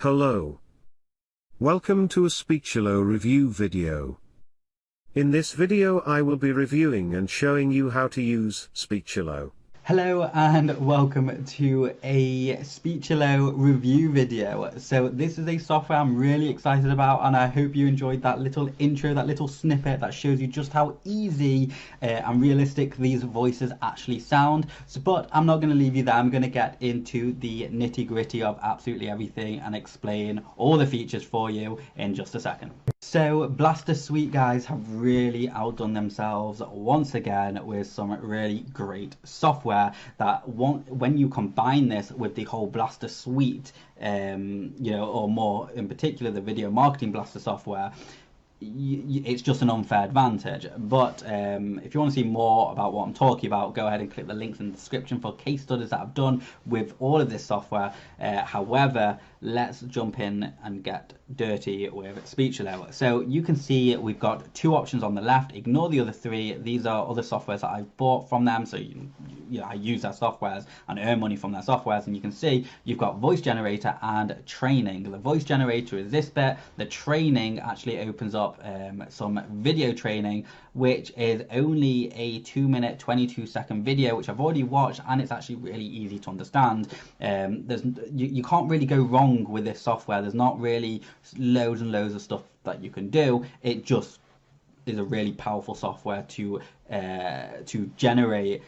Hello. Welcome to a Speechelo review video. In this video I will be reviewing and showing you how to use Speechelo. Hello and welcome to a Speechelo review video. So this is a software I'm really excited about, and I hope you enjoyed that little intro, that little snippet that shows you just how easy and realistic these voices actually sound. But I'm not going to leave you there. I'm going to get into the nitty-gritty of absolutely everything and explain all the features for you in just a second. So Blastosuite guys have really outdone themselves once again with some really great software that when you combine this with the whole Blastosuite, or more in particular the video marketing Blaster software, it's just an unfair advantage. But if you want to see more about what I'm talking about, go ahead and click the links in the description for case studies that I've done with all of this software. However, let's jump in and get dirty with Speechelo. So you can see we've got two options on the left. Ignore the other three. These are other softwares that I've bought from them, so I use their softwares and earn money from their softwares. And you can see you've got voice generator and training. The voice generator is this bit. The training actually opens up some video training, which is only a 2-minute 22-second video, which I've already watched, and it's actually really easy to understand. You can't really go wrong with this software. There's not really loads and loads of stuff that you can do. It just is a really powerful software to generate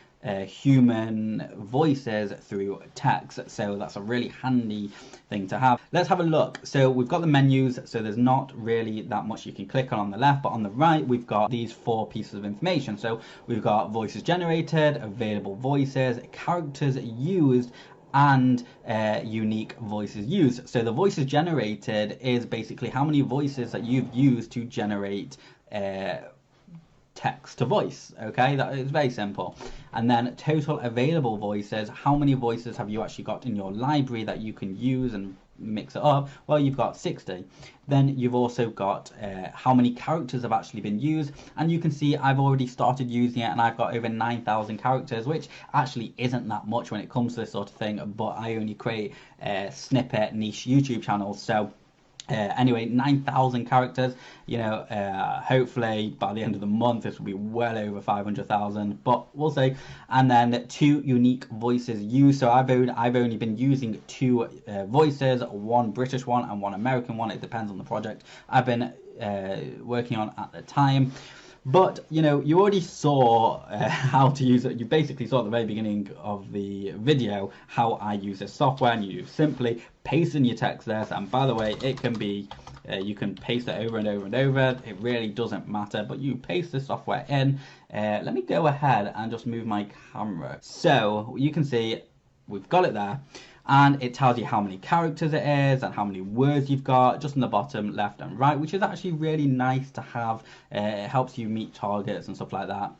human voices through text, so that's a really handy thing to have. Let's have a look. So we've got the menus, so there's not really that much you can click on the left, but on the right we've got these 4 pieces of information. So we've got voices generated, available voices, characters used, and unique voices used. So the voices generated is basically how many voices that you've used to generate text to voice. Okay, that is very simple. And then total available voices, how many voices have you actually got in your library that you can use and mix it up? Well, you've got 60. Then you've also got how many characters have actually been used, and you can see I've already started using it and I've got over 9,000 characters, which actually isn't that much when it comes to this sort of thing, but I only create snippet niche YouTube channels. So anyway, 9,000 characters. Hopefully by the end of the month this will be well over 500,000, but we'll see. And then 2 unique voices used. So I've only been using 2 voices, one British one and one American one. It depends on the project I've been working on at the time. But you already saw how to use it. You basically saw at the very beginning of the video how I use this software, and you simply paste in your text there. And by the way, it can be you can paste it over and over and over. It really doesn't matter, but you paste the software in. Let me go ahead and just move my camera. So you can see we've got it there, and it tells you how many characters it is and how many words you've got just in the bottom left and right, which is actually really nice to have. It helps you meet targets and stuff like that.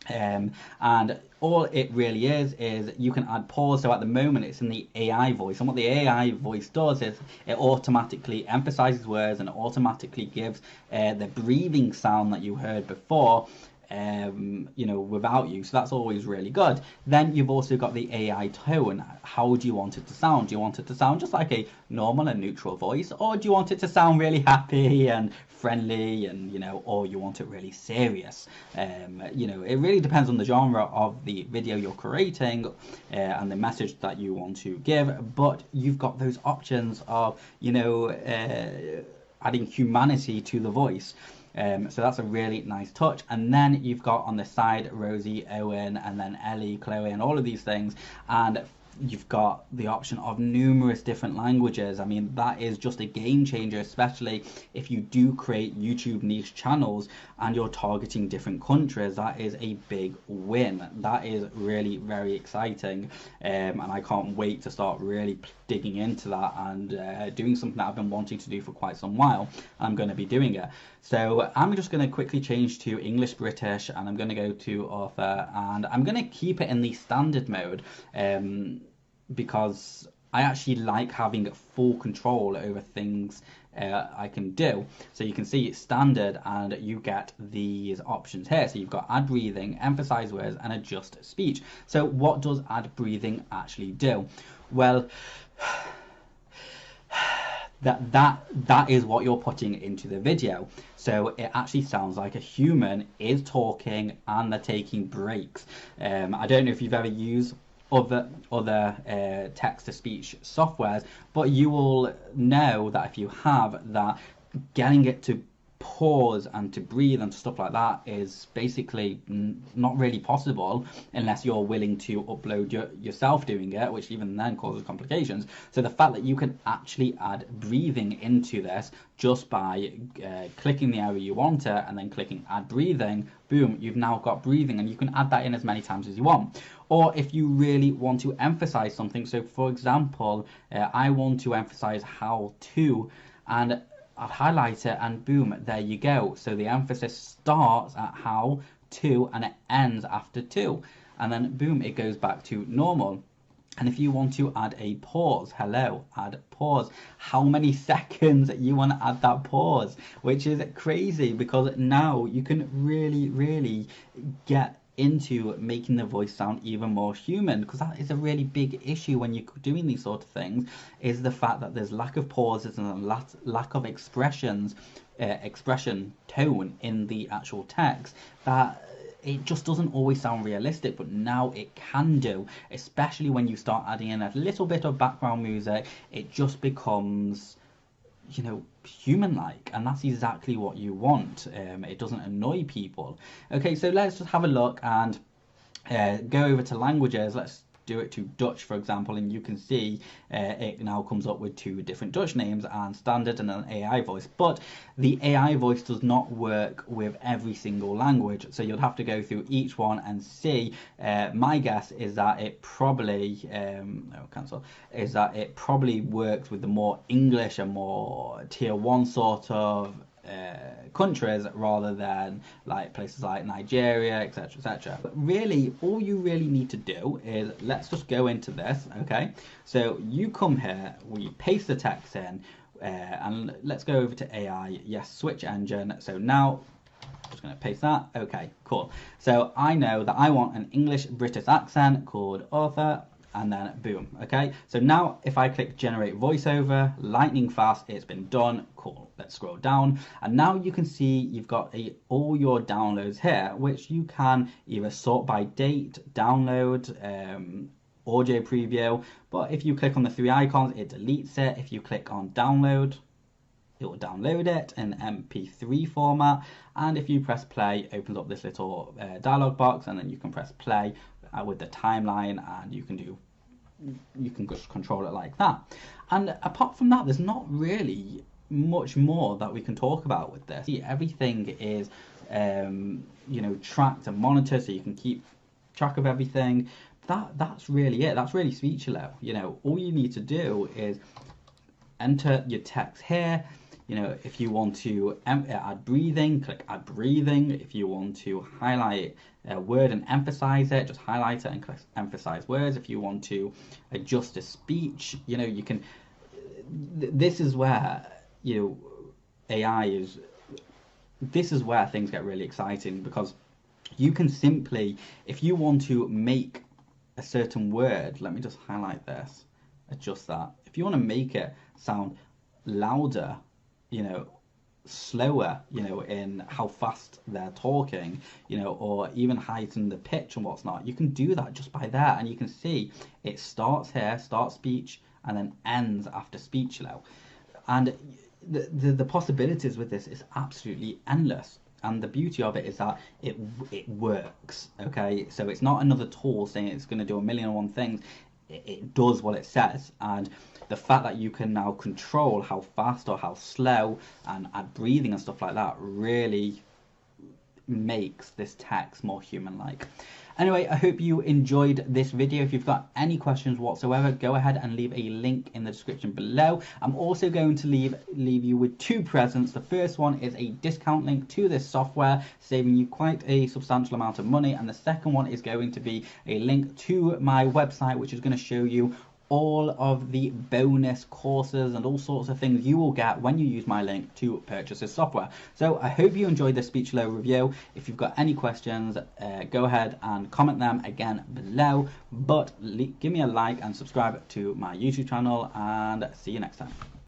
And all it really is you can add pause. So at the moment it's in the AI voice, and what the AI voice does is it automatically emphasizes words and automatically gives the breathing sound that you heard before, without you. So that's always really good. Then you've also got the AI tone. How do you want it to sound? Do you want it to sound just like a normal and neutral voice, or do you want it to sound really happy and friendly, and or you want it really serious? It really depends on the genre of the video you're creating and the message that you want to give, but you've got those options of adding humanity to the voice. So that's a really nice touch. And then you've got on the side Rosie, Owen, and then Ellie, Chloe, and all of these things. And you've got the option of numerous different languages. I mean, that is just a game changer, especially if you do create YouTube niche channels and you're targeting different countries. That is a big win. That is really very exciting, and I can't wait to start really digging into that and doing something that I've been wanting to do for quite some while. I'm going to be doing it. So I'm just going to quickly change to English British, and I'm going to go to author, and I'm going to keep it in the standard mode because I actually like having full control over things I can do. So you can see it's standard, and you get these options here. So you've got add breathing, emphasize words, and adjust speech. So what does add breathing actually do? Well, that is what you're putting into the video. So it actually sounds like a human is talking and they're taking breaks. I don't know if you've ever used other text-to-speech softwares, but you will know that if you have, that getting it to pause and to breathe and stuff like that is basically not really possible unless you're willing to upload yourself doing it, which even then causes complications. So the fact that you can actually add breathing into this just by clicking the area you want it and then clicking add breathing, boom, you've now got breathing, and you can add that in as many times as you want. Or if you really want to emphasize something, so for example, I want to emphasize how to, and I'd highlight it and boom, there you go. So the emphasis starts at how to and it ends after to. And then boom, it goes back to normal. And if you want to add a pause, hello, add pause, how many seconds you want to add that pause, which is crazy, because now you can really get into making the voice sound even more human, because that is a really big issue when you're doing these sort of things, is the fact that there's lack of pauses and a lack of expression tone in the actual text, that it just doesn't always sound realistic. But now it can do, especially when you start adding in a little bit of background music. It just becomes, you know, human-like, and that's exactly what you want. It doesn't annoy people. Okay, so let's just have a look and go over to languages. Let's do it to Dutch, for example, and you can see it now comes up with 2 different Dutch names, and standard and an AI voice. But the AI voice does not work with every single language, so you'll have to go through each one and see. My guess is that it probably it probably works with the more English and more tier 1 sort of countries, rather than like places like Nigeria, etc, etc. But really, all you really need to do is, let's just go into this. Okay, so you come here, we paste the text in, and let's go over to AI. Yes, switch engine. So now just going to paste that. Okay, cool. So I know that I want an English British accent called Arthur, and then boom. Okay, so now if I click generate voiceover, lightning fast, it's been done. Cool. Let's scroll down, and now you can see you've got all your downloads here, which you can either sort by date, download, audio preview. But if you click on the 3 icons, it deletes it. If you click on download, it will download it in MP3 format, and if you press play, it opens up this little dialog box, and then you can press play with the timeline, and you can just control it like that. And apart from that, there's not really much more that we can talk about with this. Everything is you know, tracked and monitored, so you can keep track of everything. That's really it. That's really Speechelo. You know, all you need to do is enter your text here. You know, if you want to add breathing, click add breathing. If you want to highlight a word and emphasize it, just highlight it and click emphasize words. If you want to adjust the speech, you know, you can. This is where, you know, AI is. This is where things get really exciting, because you can simply, if you want to make a certain word, let me just highlight this, adjust that. If you want to make it sound louder, you know, slower, you know, in how fast they're talking, you know, or even heighten the pitch and what's not, you can do that just by there. And you can see it starts here, start speech, and then ends after Speechelo. And the possibilities with this is absolutely endless. And the beauty of it is that it works. Okay, so it's not another tool saying it's going to do 1,000,001 things. It does what it says. And the fact that you can now control how fast or how slow and add breathing and stuff like that really makes this text more human-like. Anyway, I hope you enjoyed this video. If you've got any questions whatsoever, go ahead and leave a link in the description below. I'm also going to leave you with 2 presents. The first one is a discount link to this software, saving you quite a substantial amount of money. And the second one is going to be a link to my website, which is going to show you all of the bonus courses and all sorts of things you will get when you use my link to purchase this software. So I hope you enjoyed this Speechelo review. If you've got any questions, go ahead and comment them again below. But give me a like and subscribe to my YouTube channel, and see you next time.